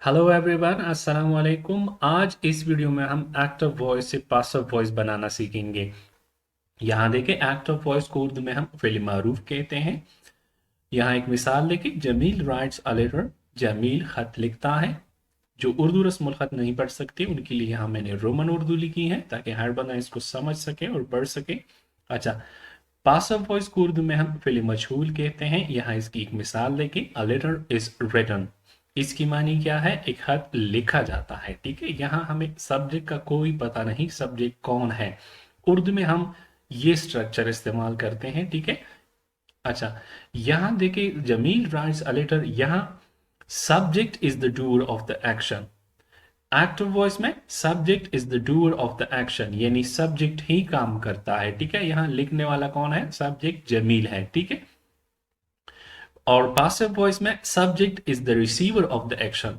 Hello everyone, अस्सलाम वालेकुम। आज इस वीडियो में हम एक्टिव वॉइस से पासिव वॉइस बनाना सीखेंगे। यहाँ देखें, एक्टिव वॉइस को उर्दू में हम फ़िल मारूफ कहते हैं। यहाँ एक मिसाल देखें, Jamil writes a letter. Jamil खत लिखता है। जो उर्दू रस्मुल खत नहीं पढ़ सकते उनके लिए यहाँ मैंने रोमन उर्दू लिखी है ताकि हर बंदा इसको समझ सके और पढ़ सके। अच्छा, पासिव वॉइस को उर्दू में हम फ़िल मजहूल कहते हैं। यहाँ इसकी एक मिसाल देखें, अ लेटर इज रिटन। इसकी मानी क्या है? एक खत लिखा जाता है। ठीक है, यहाँ हमें सब्जेक्ट का कोई पता नहीं, सब्जेक्ट कौन है। उर्दू में हम ये स्ट्रक्चर इस्तेमाल करते हैं। ठीक है। अच्छा, यहाँ देखिए, जमील राइट्स अ लेटर। यहाँ subject is the doer of the action. Active voice में subject is the doer of the action, यानी सब्जेक्ट ही काम करता है। ठीक है, यहाँ लिखने वाला कौन है? सब्जेक्ट जमील है। ठीक है। और पासिव वॉइस में subject is the receiver of the action.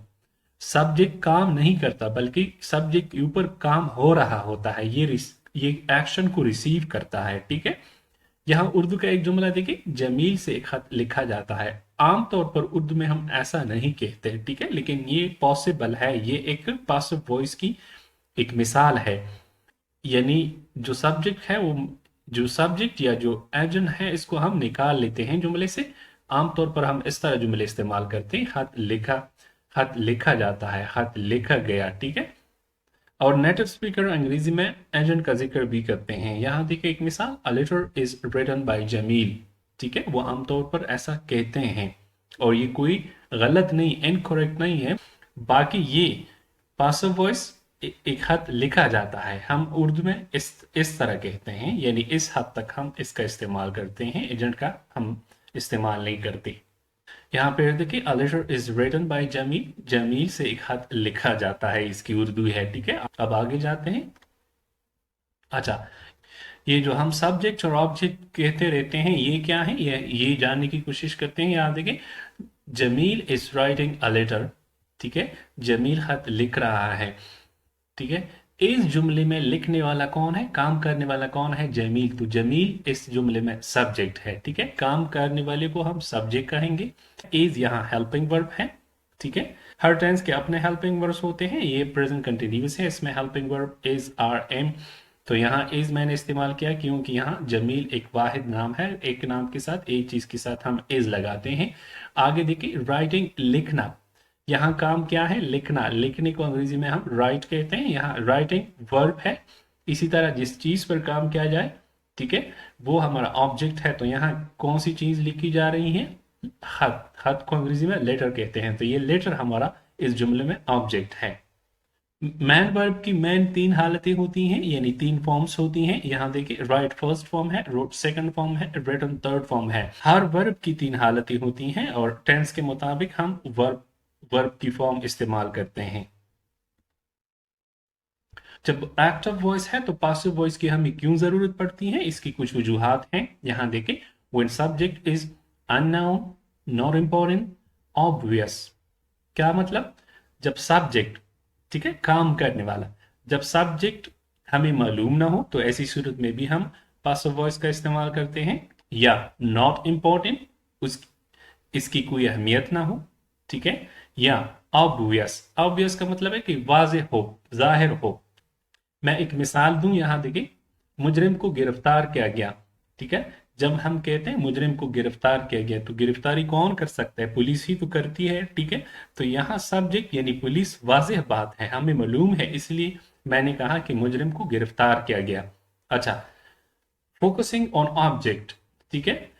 Subject काम नहीं करता बल्कि सब्जेक्ट के ऊपर काम हो रहा होता है। ये एक्शन को रिसीव करता है। ठीक है। यहाँ उर्दू का एक जुमला देखिए, जमील से एक खत लिखा जाता है। आमतौर पर उर्दू में हम ऐसा नहीं कहते। ठीक है, लेकिन ये पॉसिबल है। ये एक पासिव वॉइस की एक मिसाल है। यानी जो सब्जेक्ट है वो, जो सब्जेक्ट या जो एजेंट है, इसको हम निकाल लेते हैं जुमले से। आमतौर पर हम इस तरह जुमले इस्तेमाल करते हैं, खत लिखा जाता है, खत लिखा गया। ठीक है। और नेटिव स्पीकर अंग्रेजी में एजेंट का जिक्र भी करते हैं। यहाँ देखिए एक मिसाल, a letter is written by Jamil. ठीक है, वो आमतौर पर ऐसा कहते हैं और ये कोई गलत नहीं, इनकरेक्ट नहीं है। बाकी ये पासिव वॉइस, एक खत लिखा जाता है, हम उर्दू में इस तरह कहते हैं, यानी इस हद तक हम इसका इस्तेमाल करते हैं, एजेंट का हम इस्तेमाल नहीं करते। यहाँ पे देखिए, a letter is written by Jamil. Jamil से एक खत लिखा जाता है, इसकी उर्दू है। ठीक है, अब आगे जाते हैं। अच्छा, ये जो हम सब्जेक्ट और ऑब्जेक्ट कहते रहते हैं, ये क्या है? ये जानने की कोशिश करते हैं। यहाँ देखिए, Jamil is writing a letter. ठीक है, जमील खत लिख रहा है। ठीक है, इस जुमले में लिखने वाला कौन है? काम करने वाला कौन है? जमील। तो जमील इस जुमले में सब्जेक्ट है। ठीक है, काम करने वाले को हम सब्जेक्ट कहेंगे। इज यहाँ हेल्पिंग वर्ब है। ठीक है, हर टेंस के अपने हेल्पिंग वर्ब्स होते हैं। ये प्रेजेंट कंटिन्यूअस है, इसमें helping verb is are am. तो यहाँ इज मैंने इस्तेमाल किया क्योंकि यहाँ जमील एक वाहिद नाम है। एक नाम के साथ, एक चीज के साथ हम इज लगाते हैं। आगे देखिए, राइटिंग लिखना। यहाँ काम क्या है? लिखना। लिखने को अंग्रेजी में हम राइट कहते हैं। यहाँ राइटिंग वर्ब है। इसी तरह जिस चीज पर काम किया जाए, ठीक है, वो हमारा ऑब्जेक्ट है। तो यहाँ कौन सी चीज लिखी जा रही है? खत। खत को अंग्रेजी में लेटर कहते हैं। तो ये लेटर हमारा इस जुमले में ऑब्जेक्ट है। मैन वर्ब की मैन तीन हालतें होती हैं, यानी तीन फॉर्म्स होती हैं। यहाँ देखिए, राइट फर्स्ट फॉर्म है, रोट सेकंड फॉर्म है, रिटन थर्ड फॉर्म है। हर वर्ब की तीन हालतें होती हैं और टेंस के मुताबिक हम वर्ब की फॉर्म इस्तेमाल करते हैं। जब एक्टिव वॉइस है तो पासिव वॉइस की हमें क्यों जरूरत पड़ती है? इसकी कुछ वजूहात हैं। यहाँ देखिए, when subject is unknown, not important, obvious. क्या मतलब? जब सब्जेक्ट, ठीक है, काम करने वाला, जब सब्जेक्ट हमें मालूम ना हो तो ऐसी सूरत में भी हम पासिव वॉइस का इस्तेमाल करते हैं। या नॉट इम्पोर्टेंट, उस इसकी कोई अहमियत ना हो। ठीक है। या ऑब्वियस। ऑब्वियस का मतलब है कि वाज़ेह हो, जाहिर हो। मैं एक मिसाल दूं, यहां देखिए, मुजरिम को गिरफ्तार किया गया। ठीक है, जब हम कहते हैं मुजरिम को गिरफ्तार किया गया तो गिरफ्तारी कौन कर सकता है? पुलिस ही तो करती है। ठीक है, तो यहाँ सब्जेक्ट यानी पुलिस वाज़ेह बात है, हमें मालूम है, इसलिए मैंने कहा कि मुजरिम को गिरफ्तार किया गया। अच्छा, फोकसिंग ऑन ऑब्जेक्ट। ठीक है,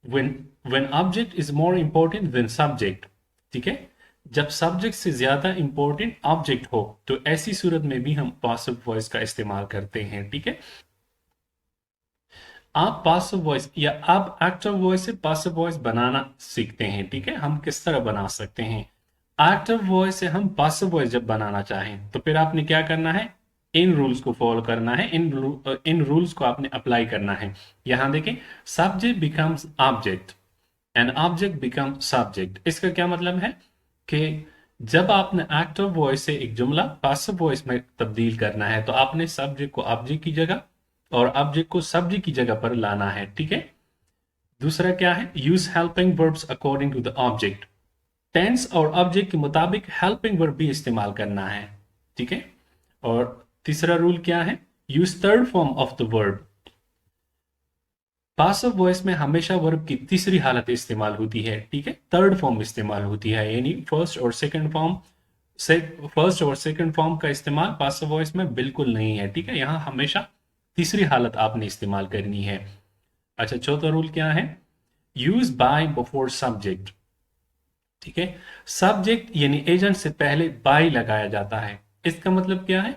when when object is more important than subject। ठीक है, जब सब्जेक्ट से ज्यादा इंपॉर्टेंट ऑब्जेक्ट हो तो ऐसी सूरत में भी हम पासिव वॉइस का इस्तेमाल करते हैं। ठीक है, आप पासिव वॉइस या आप एक्टिव वॉइस से पासिव वॉइस बनाना सीखते हैं। ठीक है, हम किस तरह बना सकते हैं? एक्टिव वॉइस से हम पासिव वॉइस जब बनाना चाहें तो फिर आपने क्या करना है? इन रूल्स को फॉलो करना है। इन रूल्स को आपने अप्लाई करना है। यहां देखें, subject becomes object an object become subject. इसका क्या मतलब है कि जब आपने एक्टिव वॉइस से एक जुमला पासिव वॉइस में तब्दील करना है तो आपने सब्जेक्ट को ऑब्जेक्ट की जगह और ऑब्जेक्ट को सब्जेक्ट की जगह पर लाना है। ठीक है। दूसरा क्या है? Use helping verbs according to the object. Tense और ऑब्जेक्ट के मुताबिक हेल्पिंग वर्ब भी इस्तेमाल करना है, ठीक है। और तीसरा रूल क्या है, use third form of the verb. Passive voice में हमेशा वर्ब की तीसरी हालत इस्तेमाल होती है, ठीक है, थर्ड फॉर्म इस्तेमाल होती है, यानी फर्स्ट और सेकंड फॉर्म का इस्तेमाल पासिव वॉइस में बिल्कुल नहीं है, ठीक है। यहाँ हमेशा तीसरी हालत आपने इस्तेमाल करनी है। अच्छा, चौथा रूल क्या है, यूज बाय बिफोर सब्जेक्ट, ठीक है। सब्जेक्ट यानी एजेंट से पहले बाय लगाया जाता है। इसका मतलब क्या है,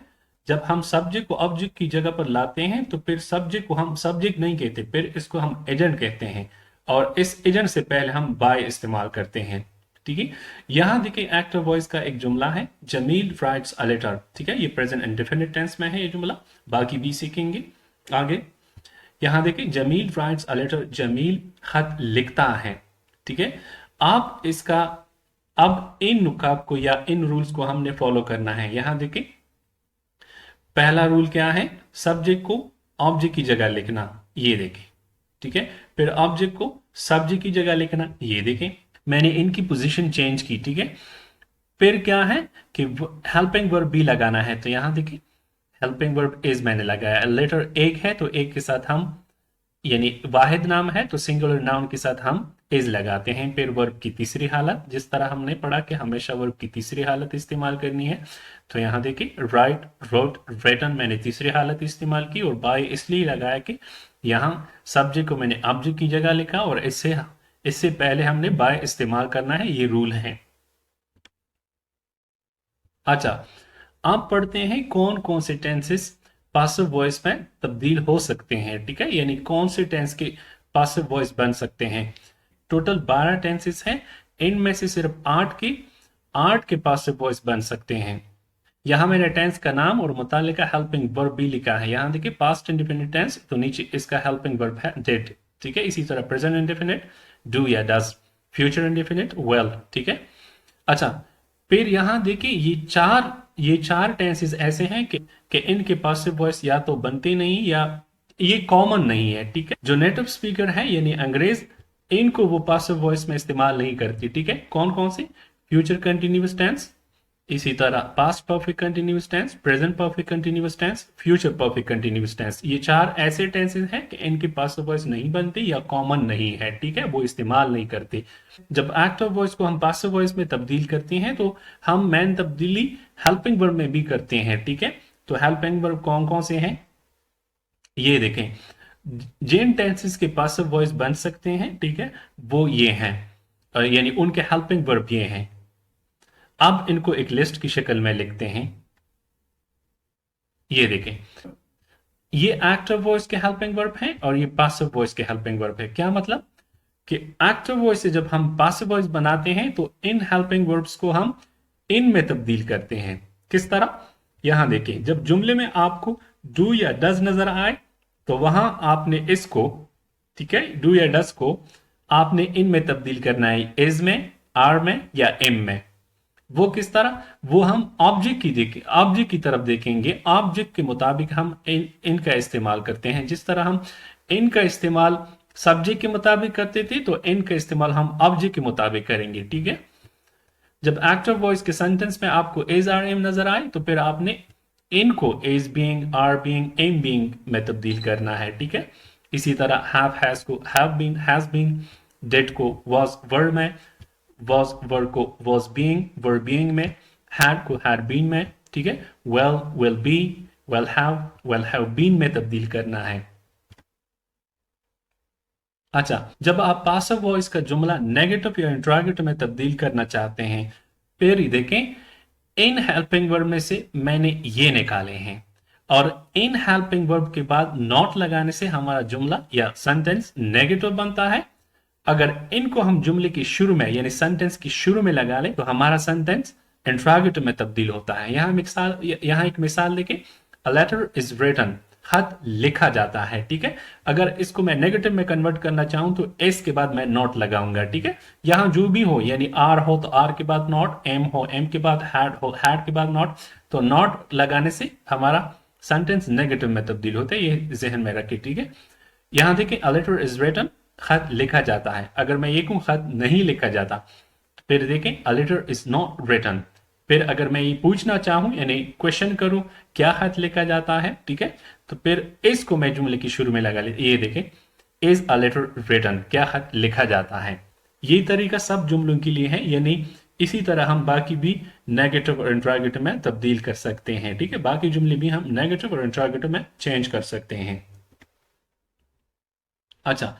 जब हम सब्जेक्ट को ऑब्जेक्ट की जगह पर लाते हैं तो फिर सब्जेक्ट को हम सब्जेक्ट नहीं कहते, फिर इसको हम एजेंट कहते हैं, और इस एजेंट से पहले हम बाय इस्तेमाल करते हैं, ठीक है। यहां देखिए एक्टिव वॉइस का एक जुमला है, जमील राइट्स अ लेटर, ठीक है, ये प्रेजेंट इंडेफिनिट टेंस में है ये जुमला, बाकी भी सीखेंगे आगे। यहां देखिए Jamil writes a letter, Jamil खत लिखता है, ठीक है। आप इसका अब इन नुकाब को या इन रूल्स को हमने फॉलो करना है। यहां देखिए पहला रूल क्या है, सब्जेक्ट को ऑब्जेक्ट की जगह लिखना, ये देखें, ठीक है। फिर ऑब्जेक्ट को सब्जेक्ट की जगह लिखना, ये देखें, मैंने इनकी पोजीशन चेंज की, ठीक है। फिर क्या है कि हेल्पिंग वर्ब भी लगाना है, तो यहां देखिए हेल्पिंग वर्ब इज मैंने लगाया, लेटर एक है तो एक के साथ हम, यानी वाहिद नाम है तो सिंगुलर नाउन के साथ हम इज लगाते हैं। फिर वर्ब की तीसरी हालत, जिस तरह हमने पढ़ा कि हमेशा वर्ब की तीसरी हालत इस्तेमाल करनी है, तो यहाँ देखिए राइट, रोट, रिटन मैंने तीसरी हालत इस्तेमाल की, और बाय इसलिए लगाया कि यहाँ सब्जेक्ट को मैंने ऑब्जेक्ट की जगह लिखा, और इससे इससे पहले हमने बाय इस्तेमाल करना है, ये रूल है। अच्छा, आप पढ़ते हैं कौन कौन से टेंसेस पासिव वॉइस में तब्दील हो सकते हैं, ठीक है, यानी कौन से टेंस के पासिव वॉइस बन सकते हैं। टोटल 12 टेंसेस हैं, इनमें से सिर्फ 8 के पासिव वॉइस बन सकते हैं। यहां मैंने टेंस का नाम और मुतालिका हेल्पिंग वर्ब भी लिखा है। यहां देखिए पास्ट इंडेफिनिट टेंस, तो नीचे इसका हेल्पिंग वर्ब है डिड, ठीक है। इसी तरह प्रेजेंट इंडेफिनिट डू या डज, फ्यूचर इंडेफिनिट वेल, ठीक है। अच्छा, फिर यहां देखिए ये चार टेंसेस ऐसे हैं कि इनके पासिव वॉइस या तो बनते नहीं या ये कॉमन नहीं है, ठीक है। जो नेटिव स्पीकर है यानी अंग्रेज, इनको वो पासिव वॉइस में इस्तेमाल नहीं करती, ठीक है। कौन कौन से, फ्यूचर कंटिन्यूअस टेंस, इसी तरह past perfect continuous tense, present perfect continuous tense, future perfect continuous tense, ये 4 ऐसे टेंसेस हैं कि इनके पासिव वॉइस नहीं बनती या कॉमन नहीं है, ठीक है, वो इस्तेमाल नहीं करते। जब एक्टिव वॉइस को हम पासिव वॉइस में तब्दील करते हैं तो हम मेन तब्दीली हेल्पिंग वर्ब में भी करते हैं, ठीक है। तो हेल्पिंग वर्ब कौन कौन से हैं, ये देखें, जिन टेंसेस के पासिव वॉइस बन सकते हैं, ठीक है, वो ये हैं, यानी उनके हेल्पिंग वर्ब ये हैं। अब इनको एक लिस्ट की शक्ल में लिखते हैं, ये देखें, ये एक्टिव वॉइस के हेल्पिंग वर्ब हैं और ये पासिव वॉइस के हेल्पिंग वर्ब है। क्या मतलब कि एक्टिव वॉइस से जब हम पासिव वॉइस बनाते हैं तो इन हेल्पिंग वर्ब्स को हम इन में तब्दील करते हैं। किस तरह, यहां देखिए, जब जुमले में आपको डू या डज नजर आए तो वहां आपने इसको, ठीक है, डू या डज को आपने इन में तब्दील करना है, इज में, आर में या एम में। वो किस तरह, वो हम ऑब्जेक्ट की तरफ देखेंगे, ऑब्जेक्ट के मुताबिक हम इनका इस्तेमाल करते हैं। जिस तरह हम इनका इस्तेमाल सब्जेक्ट के मुताबिक करते थे तो इनका इस्तेमाल हम ऑब्जेक्ट के मुताबिक करेंगे, ठीक है। जब एक्टिव वॉइस के सेंटेंस में आपको एज आर एम नजर आए तो फिर आपने इनको is being, are being, am being में तब्दील करना है, ठीक है। इसी तरह हैव हैज को have been, has been, did को वाज वर में, was वर्ब को was being में, had को had been में, ठीक है, will be, will have been में तब्दील करना है। अच्छा, जब आप पासिव वॉइस का जुमला नेगेटिव या इंट्रोगेटिव में तब्दील करना चाहते हैं, फिर ये देखें, इन हेल्पिंग वर्ब में से मैंने ये निकाले हैं, और इन हेल्पिंग वर्ब के बाद नॉट लगाने से हमारा जुमला या सेंटेंस नेगेटिव बनता है। अगर इनको हम जुमले की शुरू में यानी सेंटेंस की शुरू में लगा लें तो हमारा सेंटेंस इंट्रोगेटिव में तब्दील होता है। यहां एक मिसाल देखें, अ लेटर इज रिटन, खत लिखा जाता है, ठीक है। अगर इसको मैं नेगेटिव में कन्वर्ट करना चाहूं तो एस के बाद मैं नॉट लगाऊंगा, ठीक है। यहां जो भी हो, यानी आर हो तो आर के बाद नॉट, एम हो एम के बाद, हैड हो हैड के बाद नॉट, तो नॉट लगाने से हमारा सेंटेंस नेगेटिव में तब्दील होता है, ये जहन में रखिए, ठीक है। यहां देखिए, अ लेटर इज रिटन, खत लिखा जाता है। अगर मैं ये कहूं खत नहीं लिखा जाता फिर देखें a letter is not written। फिर अगर मैं ये पूछना चाहूं यानी क्वेश्चन करूं क्या खत लिखा जाता है, ठीक है, तो फिर इसको मैं जुमले की शुरू में लगा ले, ये देखें इज अ लेटर रिटन, क्या खत लिखा जाता है। ये तरीका सब जुमलों के लिए है, यानी इसी तरह हम बाकी भी नेगेटिव और इंट्रोगेटिव में तब्दील कर सकते हैं, ठीक है, बाकी जुमले भी हम नेगेटिव और इंट्रोगेटिव में चेंज कर सकते हैं। अच्छा,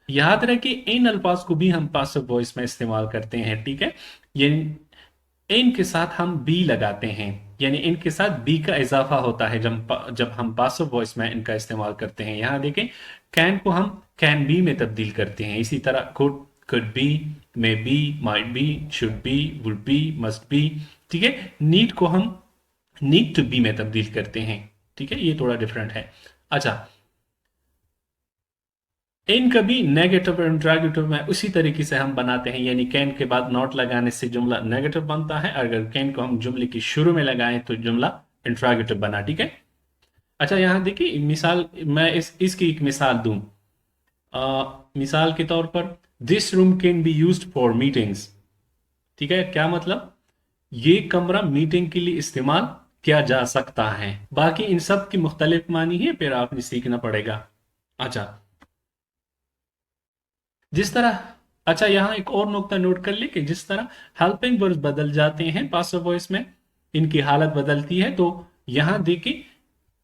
याद रहे इन अल्फाज को भी हम पासिव वॉइस में इस्तेमाल करते हैं, ठीक है, ये इनके साथ हम बी लगाते हैं, यानी इनके साथ बी का इजाफा होता है जब हम पासिव वॉइस में इनका इस्तेमाल करते हैं। यहां देखें कैन को हम कैन बी में तब्दील करते हैं, इसी तरह could be, may be, might be, should be, would be, must be, ठीक है। नीड को हम नीड टू बी में तब्दील करते हैं, ठीक है, ये थोड़ा डिफरेंट है। अच्छा, इन कभी नेगेटिव और इंट्रोगेटिव में उसी तरीके से हम बनाते हैं, यानी कैन के बाद नॉट लगाने से जुमला नेगेटिव बनता है, अगर कैन को हम जुमले की शुरू में लगाएं तो जुमला इंट्रोगेटिव बना, ठीक है। अच्छा, यहां देखिए मिसाल, मैं इसकी एक मिसाल दूं। मिसाल के तौर पर this room can be used for meetings, ठीक है, क्या मतलब ये कमरा मीटिंग के लिए इस्तेमाल किया जा सकता है। बाकी इन सब की मुख्तलिफ मानी है, फिर आपने सीखना पड़ेगा। अच्छा, जिस तरह, अच्छा यहां एक और नुक्ता नोट कर ले कि जिस तरह हेल्पिंग वर्ब्स बदल जाते हैं पासिव वॉइस में, इनकी हालत बदलती है, तो यहां देखिए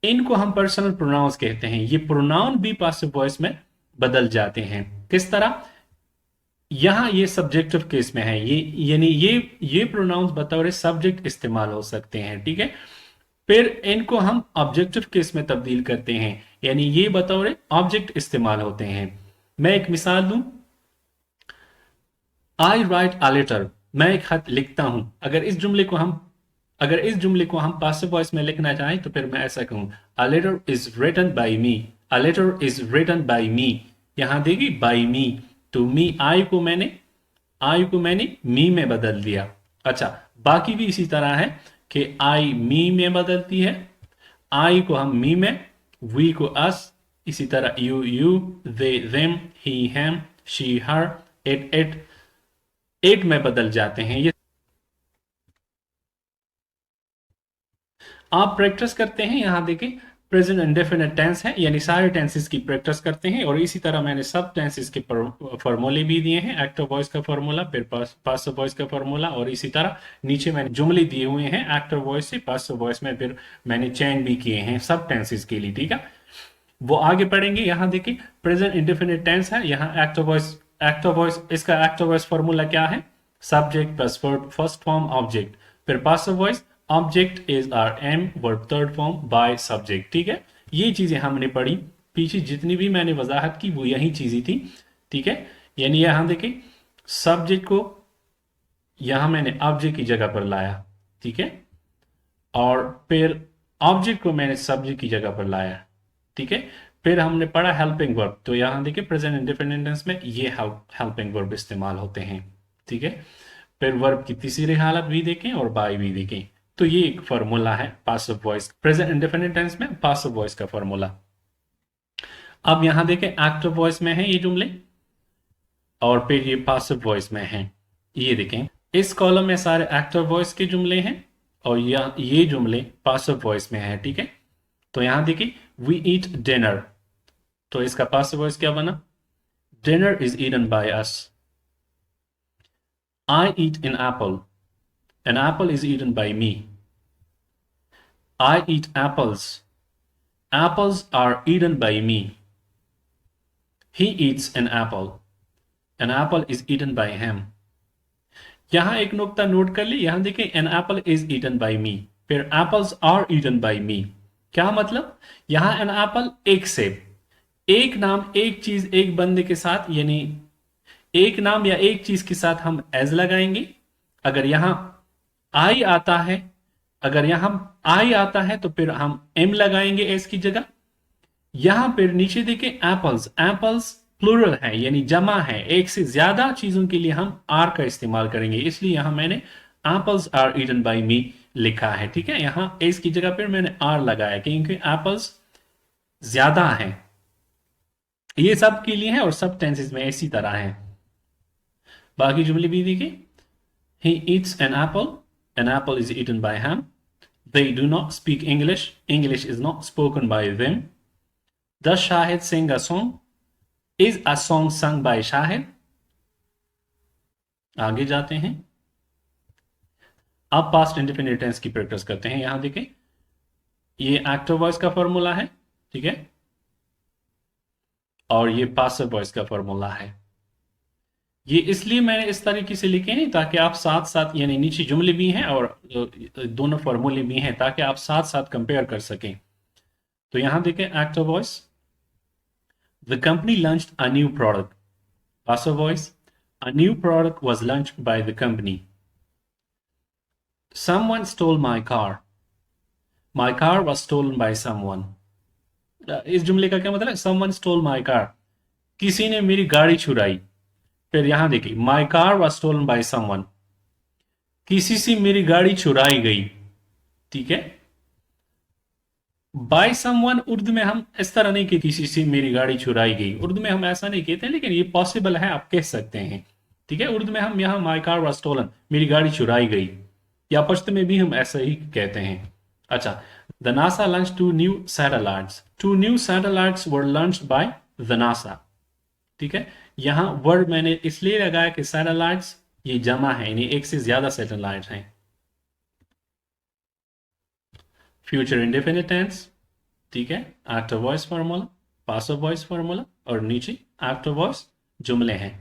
इनको हम पर्सनल प्रोनाउंस कहते हैं, ये प्रोनाउन भी पासिव वॉइस में बदल जाते हैं। किस तरह, यहां ये सब्जेक्टिव केस में है, ये यानी ये प्रोनाउंस बतौर सब्जेक्ट इस्तेमाल हो सकते हैं, ठीक है। फिर इनको हम ऑब्जेक्टिव केस में तब्दील करते हैं, यानी ये बतौर ऑब्जेक्ट इस्तेमाल होते हैं। मैं एक मिसाल दूं, आई राइट अ लेटर, मैं एक खत लिखता हूं। अगर इस जुमले को हम पासिव वॉइस में लिखना चाहें तो फिर मैं ऐसा कहूं, a letter is written by me, a letter is written by me. यहां देखिए बाय मी, तो मी आई को मैंने मी में बदल दिया। अच्छा, बाकी भी इसी तरह है कि आई मी में बदलती है, आई को हम मी में, वी को अस, इसी तरह you they them, he ham, she her, it में बदल जाते हैं। ये आप प्रैक्टिस करते हैं, यहां देखें प्रेजेंट इंडेफिनिट टेंस है, यानी सारे टेंसेस की प्रैक्टिस करते हैं, और इसी तरह मैंने सब टेंसेस के फॉर्मूले भी दिए हैं, एक्टिव वॉइस का फॉर्मूला, फिर पासिव वॉइस का फॉर्मूला, और इसी तरह नीचे मैंने जुमले दिए हुए हैं एक्टिव वॉइस से पासिव वॉइस में, फिर मैंने चेंज भी किए हैं सब टेंसेस के लिए, ठीक है। वो आगे पढ़ेंगे। यहां देखिए प्रेजेंट इंडेफिनिट टेंस है, यहाँ एक्टिव वॉइस इसका एक्टिव वॉइस फॉर्मूला क्या है, subject plus verb first form object, फिर passive voice object is are am, verb third form by subject, ठीक है। ये चीजें हमने पढ़ी, पीछे जितनी भी मैंने वजाहत की वो यही चीजें थी, ठीक है। यानी यहां देखिए सब्जेक्ट को यहां मैंने ऑब्जेक्ट की जगह पर लाया, ठीक है, और फिर ऑब्जेक्ट को मैंने सब्जेक्ट की जगह पर लाया, ठीक है। फिर हमने पढ़ा हेल्पिंग वर्ब, तो यहां देखिए प्रेजेंट इंडेफिनिट टेंस में ये हेल्पिंग वर्ब इस्तेमाल होते हैं, ठीक है। फिर वर्ब की तीसरी हालत भी देखें और बाय भी देखें, तो ये एक फॉर्मूला है passive voice, present indefinite tense में पासिव वॉइस का फॉर्मूला। अब यहां देखें एक्टिव वॉइस में है ये जुमले, और फिर ये पासिव वॉइस में है। ये देखें इस कॉलम में सारे एक्टिव वॉइस के जुमले हैं, और ये जुमले पासिव वॉइस में है, ठीक है। तो यहां देखिए वी ईट डिनर, तो इसका पासिव वॉइस क्या बना, dinner is eaten by us. I eat an apple is eaten by me. I eat apples are eaten by me. He eats an apple is eaten by him. यहां एक नुक्ता note कर ली, यहां देखिए an apple is eaten by me, फिर apples are eaten by me, क्या मतलब, यहां एन एप्पल एक सेब, एक नाम एक चीज एक बंदे के साथ, यानी एक नाम या एक चीज के साथ हम एज लगाएंगे। अगर यहां आई आता है अगर यहां आई आता है तो फिर हम एम लगाएंगे एस की जगह। यहां फिर नीचे देखिए एप्पल्स प्लूरल है, यानी जमा है, एक से ज्यादा चीजों के लिए हम आर का इस्तेमाल करेंगे, इसलिए यहां मैंने एप्पल्स आर ईटन बाय मी लिखा है, ठीक है। यहां एस की जगह पर मैंने आर लगाया क्योंकि एप्पल्स ज्यादा है। ये सब के लिए है और सब टेंसेस में इसी तरह है। बाकी जुमले भी देखिए, He eats an apple. An apple is eaten by him. They do not speak English. English is not spoken by them. Does Shahid sing a song? Is a song sung by Shahid? आगे जाते हैं। अब past indefinite tense की practice करते हैं। यहां देखें, ये एक्टिव वॉइस का फॉर्मूला है, ठीक है, और ये पासिव वॉइस का फॉर्मूला है। ये इसलिए मैंने इस तरीके से लिखे हैं ताकि आप साथ साथ, यानी नीचे जुमले भी हैं और दोनों फॉर्मूले भी हैं, ताकि आप साथ साथ कंपेयर कर सकें। तो यहां देखें, active voice, the company launched a new product. Passive voice, a new product was launched by the company. Someone stole my car. My car was stolen by someone. इस जुमले का क्या मतलब है? समवन स्टोल माय कार, किसी ने मेरी गाड़ी चुराई। फिर यहां देखिए, my car was stolen by someone, किसी से मेरी गाड़ी चुराई गई, ठीक है। बाय समवन उर्दू में हम इस तरह नहीं कि किसी से मेरी गाड़ी चुराई गई, उर्दू में हम ऐसा नहीं कहते, लेकिन ये पॉसिबल है, आप कह सकते हैं, ठीक है। उर्दू में हम यहां माई कार वॉज स्टोलन, मेरी गाड़ी चुराई गई, या पश्तो में भी हम ऐसा ही कहते हैं। अच्छा, the NASA launch two new satellites. Two new satellites were launched by the NASA, ठीक है। यहां वर्ड मैंने इसलिए लगाया कि सैटेलाइट्स ये जमा है, यानी एक से ज्यादा सैटेलाइट हैं। फ्यूचर इंडेफिनिट टेंस, ठीक है, active voice formula, passive voice formula, और नीचे एक्टिव वॉइस जुमले हैं।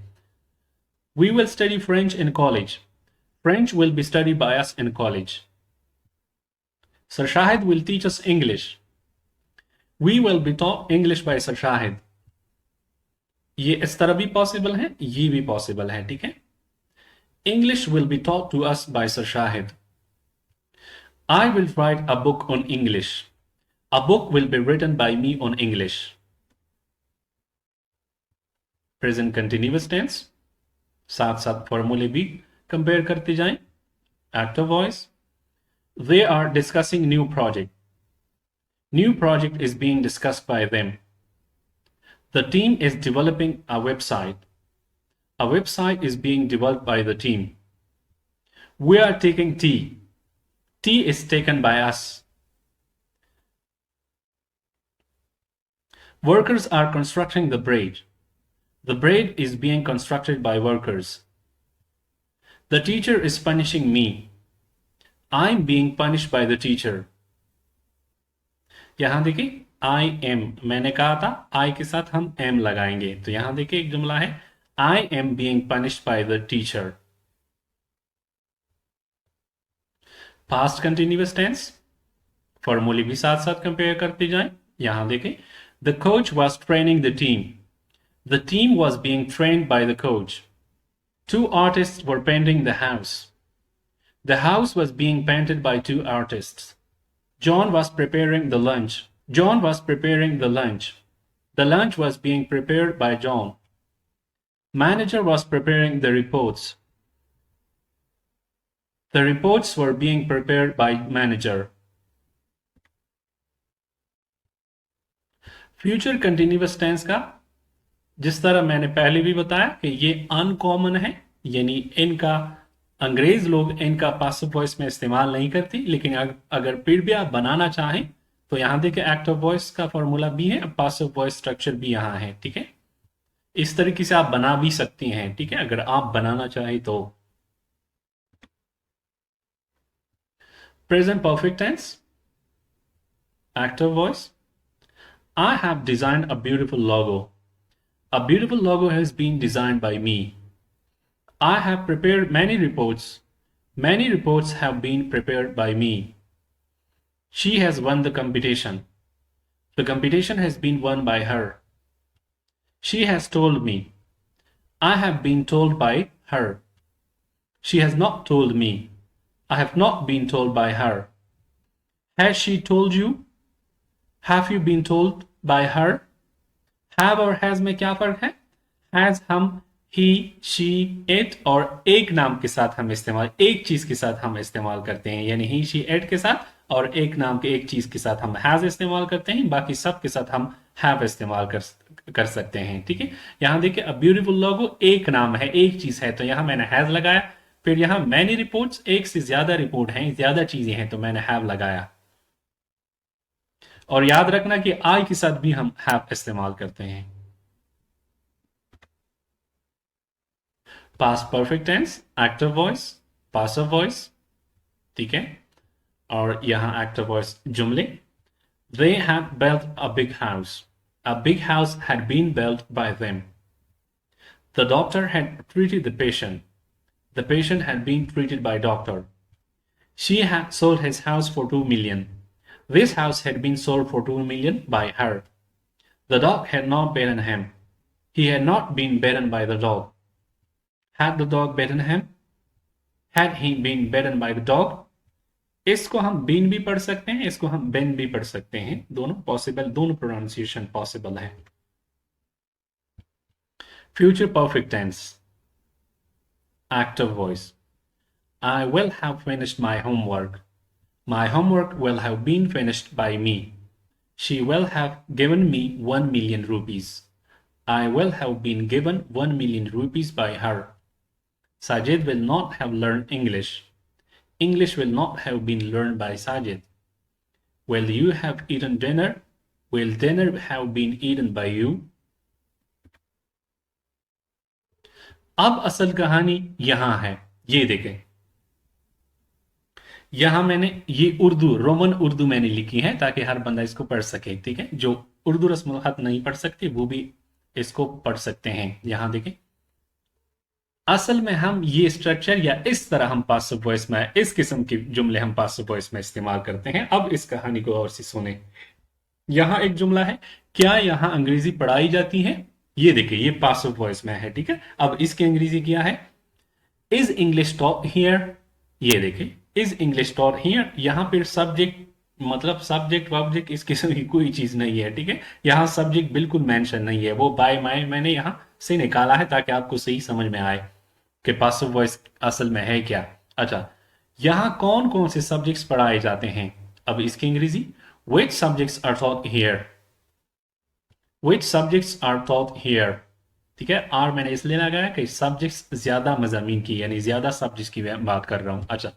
We will study French in college. French will be study by us in college. Sir Shahid will teach us English. We will be taught English by sir Shahid. ये इस तरह भी possible है, ये भी पॉसिबल है, ठीक है। English will be taught to us by sir Shahid. I will write a book on English. A book will be written by me on English. Present continuous tense, साथ साथ फॉर्मूले भी कंपेयर करते जाएं। Active voice, they are discussing new project. New project is being discussed by them. The team is developing a website. A website is being developed by the team. We are taking tea. Tea is taken by us. Workers are constructing the bridge. The bridge is being constructed by workers. The teacher is punishing me. I'm being punished by the teacher. यहां देखिए, I am, मैंने कहा था आई के साथ हम M लगाएंगे, तो यहां देखिए एक जुमला है, I am being punished by the teacher. Past continuous tense, फॉर्मूले भी साथ साथ कंपेयर करते जाएं। यहां देखें, the coach was training the team. The team was being trained by the coach. Two artists were painting the house. The house was being painted by two artists. John was preparing the lunch. John was preparing the lunch. The lunch was being prepared by John. Manager was preparing the reports. The reports were being prepared by manager. Future continuous tense का, जिस तरह मैंने पहले भी बताया कि ये uncommon है, यानी इनका अंग्रेज लोग इनका पासिव वॉइस में इस्तेमाल नहीं करती, लेकिन अगर फिर भी आप बनाना चाहें तो यहां देखिए, एक्टिव वॉइस का फॉर्मूला भी है, पासिव वॉइस स्ट्रक्चर भी यहां है, ठीक है। इस तरीके से आप बना भी सकती हैं, ठीक है, अगर आप बनाना चाहें तो। Present perfect tense, active voice, I have designed a beautiful logo. A beautiful logo has been designed by me. I have prepared many reports. Many reports have been prepared by me. She has won the competition. The competition has been won by her. She has told me. I have been told by her. She has not told me. I have not been told by her. Has she told you? Have you been told by her? Have और has में क्या फर्क है? Has हम he, she, it और एक नाम के साथ हम इस्तेमाल, एक चीज के साथ हम इस्तेमाल करते हैं, यानी he, she, it के साथ, और एक नाम के एक चीज के साथ हम हैज इस्तेमाल करते हैं, बाकी सब के साथ हम हैव इस्तेमाल कर सकते हैं, ठीक है। यहां देखिए, अ ब्यूटीफुल लोगो एक नाम है, एक चीज है, तो यहां मैंने हैज लगाया, फिर यहां मैनी रिपोर्ट्स, एक से ज्यादा रिपोर्ट हैं, ज्यादा चीजें हैं, तो मैंने हैव लगाया। और याद रखना कि आई के साथ भी हम हैव इस्तेमाल करते हैं। Past perfect tense, active voice, passive voice, ठीक है। और यहां एक्टिव वॉइस जुमले। They had built a big house. A big house had been built by them. The doctor had treated the patient. The patient had been treated by doctor. She had sold his house for 2 million. This house had been sold for 2 million by her. The dog had not bitten him. He had not been bitten by the dog. Had the dog bitten him? Had he been bitten by the dog? इसको हम been भी पढ़ सकते हैं, इसको हम Ben भी पढ़ सकते हैं, दोनों पॉसिबल, दोनों प्रोनाउंसिएशन पॉसिबल है। Future perfect tense, active voice. I will have finished my homework. My homework will have been finished by me. She will have given me 1 million rupees. I will have been given 1 million rupees by her. Sajid will not have learned English. English will not have been learned by Sajid. Will you have eaten dinner? Will dinner have been eaten by you? अब असल कहानी यहां है, ये देखें। यहां मैंने ये उर्दू, रोमन उर्दू मैंने लिखी है ताकि हर बंदा इसको पढ़ सके, ठीक है। जो उर्दू रस्म खत नहीं पढ़ सकते वो भी इसको पढ़ सकते हैं। यहां देखें, असल में हम ये स्ट्रक्चर या इस तरह हम पासिव वॉइस में, इस किस्म के जुमले हम पासिव वॉइस में इस्तेमाल करते हैं। अब इस कहानी को और से सुने। यहां एक जुमला है, क्या यहां अंग्रेजी पढ़ाई जाती है? ये देखिए, ये पासिव वॉइस में है, ठीक है। अब इसकी अंग्रेजी क्या है? Is English taught here? ये देखिए, इज इंग्लिश टॉट हियर। यहां पर सब्जेक्ट, मतलब सब्जेक्ट वब्जेक्ट इस किस्म की कोई चीज नहीं है, ठीक है। यहां सब्जेक्ट बिल्कुल मेंशन नहीं है, वो बाय मैंने यहां से निकाला है ताकि आपको सही समझ में आए कि पासिव वॉइस असल में है क्या। अच्छा, यहां कौन कौन से सब्जेक्ट्स पढ़ाए जाते हैं? अब इसकी अंग्रेजी, which subjects are taught here? which subjects are taught here? ठीक है, आर मैंने इसलिए लगाया कि सब्जेक्ट्स ज्यादा मजामीन की, यानी ज्यादा सब्जेक्ट्स की बात कर रहा हूं। अच्छा,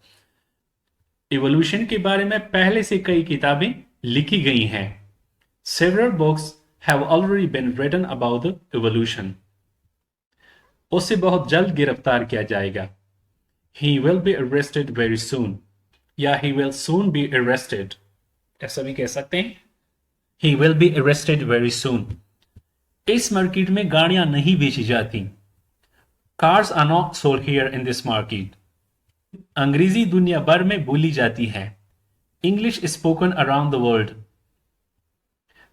इवोल्यूशन के बारे में पहले से कई किताबें लिखी गई हैं। several books have already been written about the evolution. उसे बहुत जल्द गिरफ्तार किया जाएगा। He will be arrested very soon. या he will soon be arrested, ऐसा भी कह सकते हैं। He will be arrested very soon. इस मार्केट में गाड़ियां नहीं बेची जाती। Cars are not sold here in this market. अंग्रेजी दुनिया भर में बोली जाती है। English is spoken around the world.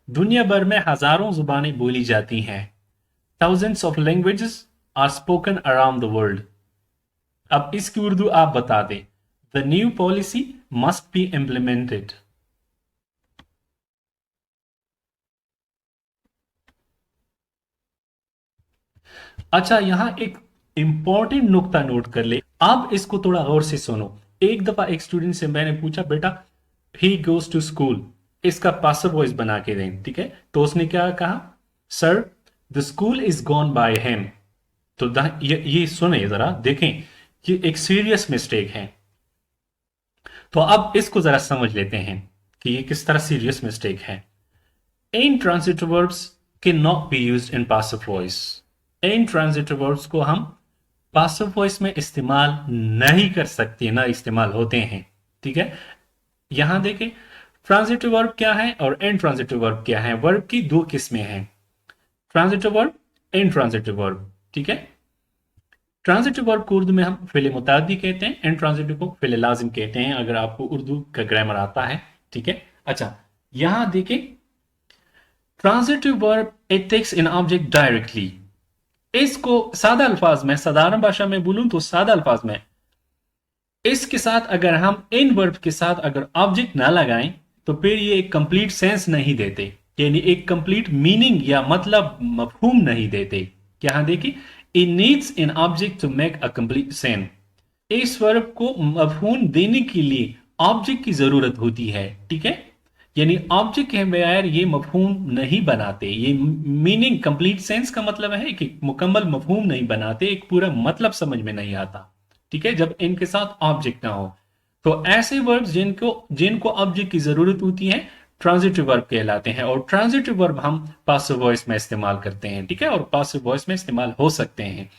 दुनिया भर में हजारों जुबानें बोली जाती हैं। Thousands of languages are spoken around the world. अब इसकी उर्दू आप बता दें। The new policy must be implemented. अच्छा, यहां एक इंपॉर्टेंट नुक्ता नोट कर ले, आप इसको थोड़ा गौर से सुनो। एक दफा एक स्टूडेंट से मैंने पूछा, बेटा ही गोज टू स्कूल, इसका पासिव वॉइस बना के दें, ठीक है। तो उसने क्या कहा? Sir the school is gone by him. तो ये सुने जरा, देखें, ये एक सीरियस मिस्टेक है। तो अब इसको जरा समझ लेते हैं कि ये किस तरह सीरियस मिस्टेक है। Intransitive verbs cannot be used in passive voice. Intransitive verbs को हम passive voice में इस्तेमाल नहीं कर सकते, ना इस्तेमाल होते हैं, ठीक है। यहां देखें, ट्रांजिटिव वर्ब क्या है और intransitive वर्ब क्या है। वर्ब की दो किस्में हैं, ट्रांजिटिव वर्ब, intransitive वर्ब, ठीक है। ट्रांजिटिव वर्ब को उर्दू में हम फिल मुतादी कहते हैं, इंट्रांजिटिव को फिल लाजिम कहते हैं, अगर आपको उर्दू का ग्रामर आता है, ठीक है। अच्छा, यहां देखें, transitive verb it takes an object directly. इसको सादा अल्फाज में, साधारण भाषा में बोलूं तो सादा अल्फाज में, इसके साथ अगर हम इन वर्ब के साथ अगर ऑब्जेक्ट ना लगाएं तो फिर ये एक कंप्लीट सेंस नहीं देते, यानी एक कंप्लीट मीनिंग या मतलब मफहूम नहीं देते। यहां देखिए, it needs an object to make a complete sense. इस वर्ब को मफहूम देने के लिए ऑब्जेक्ट की जरूरत होती है, ठीक है। यानी ऑब्जेक्ट के बगैर ये मफहूम नहीं बनाते, ये मीनिंग कंप्लीट सेंस का मतलब है कि मुकम्मल मफहूम नहीं बनाते, एक पूरा मतलब समझ में नहीं आता, ठीक है, जब इनके साथ ऑब्जेक्ट ना हो। तो ऐसे वर्ब्स जिनको जिनको ऑब्जेक्ट की जरूरत होती है ट्रांजिटिव वर्ब कहलाते हैं, और ट्रांजिटिव वर्ब हम पासिव वॉइस में इस्तेमाल करते हैं, ठीक है, और पासिव वॉइस में इस्तेमाल हो सकते हैं।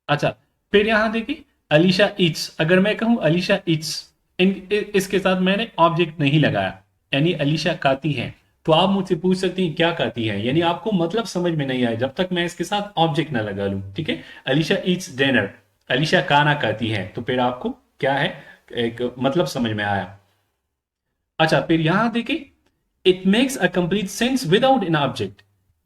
अच्छा, फिर यहां देखिए अलीशा इट्स, अगर मैं कहूं अलीशा इट्स, इसके साथ मैंने ऑब्जेक्ट नहीं लगाया, यानी अलीशा खाती है, तो आप मुझसे पूछ सकते हैं क्या खाती है, यानी आपको मतलब समझ में नहीं आया जब तक मैं इसके साथ ऑब्जेक्ट ना लगा लूं, ठीक है। अलीशा इट्स डिनर, अलीशा खाना खाती है, तो फिर आपको क्या है, एक मतलब समझ में आया। अच्छा, फिर यहां देखिए it makes a complete sense without an object,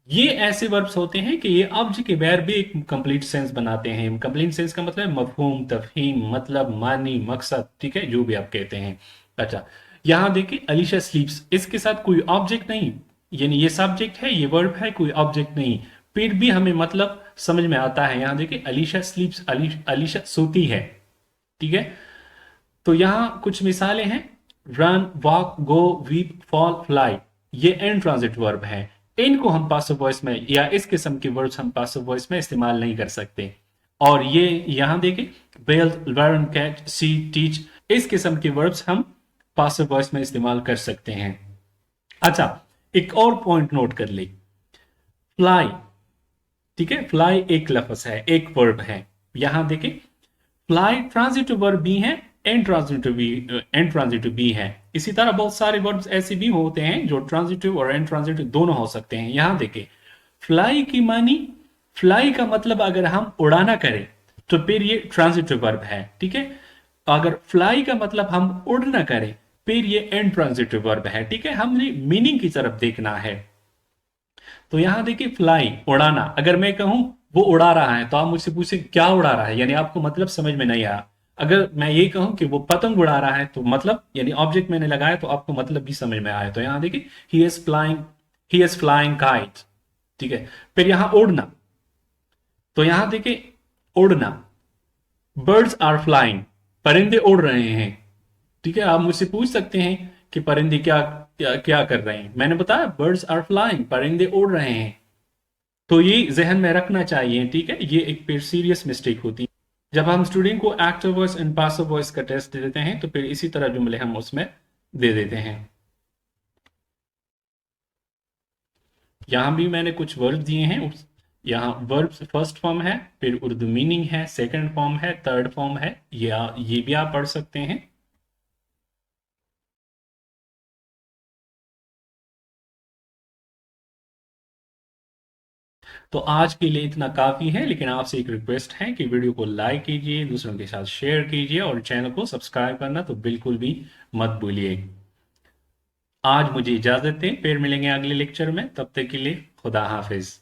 ये ऐसे वर्ब्स होते हैं कि ये ऑब्जेक्ट के बगैर भी एक कंप्लीट सेंस बनाते हैं। कंप्लीट सेंस का मतलब है मफहूम, तफहीम, मतलब, मानी, मकसद, ठीक है, जो भी आप कहते हैं। अच्छा, यहां देखिए अलीशा स्लीप्स, इसके साथ कोई ऑब्जेक्ट नहीं, यानी ये सब्जेक्ट है, ये वर्ब है, कोई ऑब्जेक्ट नहीं, फिर भी हमें मतलब समझ में आता है। यहां देखिए अलीशा स्लीप्स, अलीशा सोती है, ठीक है। तो यहां कुछ मिसालें हैं, रन, वॉक, गो, वीप, फॉल, फ्लाई, ये एंड ट्रांजिट वर्ब है। इनको हम पासिव वॉइस में या इस किस्म के वर्ड्स हम पासिव वॉइस में इस्तेमाल नहीं कर सकते। और ये यहां देखें बेल्ट, लर्न, कैच, सी, टीच, इस किस्म के वर्ड्स हम पासिव वॉइस में इस्तेमाल कर सकते हैं। अच्छा, एक और पॉइंट नोट कर ले, फ्लाई, ठीक है, फ्लाई एक लफ्ज है, एक वर्ब है। यहां देखें फ्लाई ट्रांजिटिव वर्ब भी है, एंड ट्रांजिटिव भी है। इसी तरह बहुत सारे वर्ब्स ऐसे भी होते हैं जो ट्रांजिटिव और एंड ट्रांजिटिव दोनों हो सकते हैं। यहां देखें फ्लाई की मानी, फ्लाई का मतलब अगर हम उड़ाना करें तो फिर ये ट्रांजिटिव वर्ब है, ठीक है। अगर फ्लाई का मतलब हम उड़ ना करें फिर ये एंड ट्रांजिटिव वर्ब है, ठीक है। हमने मीनिंग की तरफ देखना है। तो यहां देखिए फ्लाई उड़ाना, अगर मैं कहूं वो उड़ा रहा है तो आप मुझसे पूछे क्या उड़ा रहा है, यानी आपको मतलब समझ में नहीं आया। अगर मैं ये कहूं कि वो पतंग उड़ा रहा है तो मतलब यानी ऑब्जेक्ट मैंने लगाया तो आपको मतलब भी समझ में आया। तो यहां देखिए ही इज फ्लाइंग काइट, ठीक है। फिर यहां उड़ना, तो यहां देखिए उड़ना, बर्ड्स आर फ्लाइंग, परिंदे उड़ रहे हैं, ठीक है। आप मुझसे पूछ सकते हैं कि परिंदे क्या क्या क्या कर रहे हैं, मैंने बताया बर्ड्स आर फ्लाइंग, परिंदे उड़ रहे हैं। तो ये जहन में रखना चाहिए, ठीक है, ये एक फिर सीरियस मिस्टेक होती है जब हम स्टूडेंट को active voice and passive voice का टेस्ट देते हैं, तो फिर इसी तरह जुमले हम उसमें दे देते हैं। यहां भी मैंने कुछ वर्ब दिए हैं, यहाँ वर्ब फर्स्ट फॉर्म है, फिर उर्दू मीनिंग है, सेकंड फॉर्म है, थर्ड फॉर्म है, या ये भी आप पढ़ सकते हैं। तो आज के लिए इतना काफी है, लेकिन आपसे एक रिक्वेस्ट है कि वीडियो को लाइक कीजिए, दूसरों के साथ शेयर कीजिए, और चैनल को सब्सक्राइब करना तो बिल्कुल भी मत भूलिए। आज मुझे इजाजत दें, फिर मिलेंगे अगले लेक्चर में, तब तक के लिए खुदा हाफिज।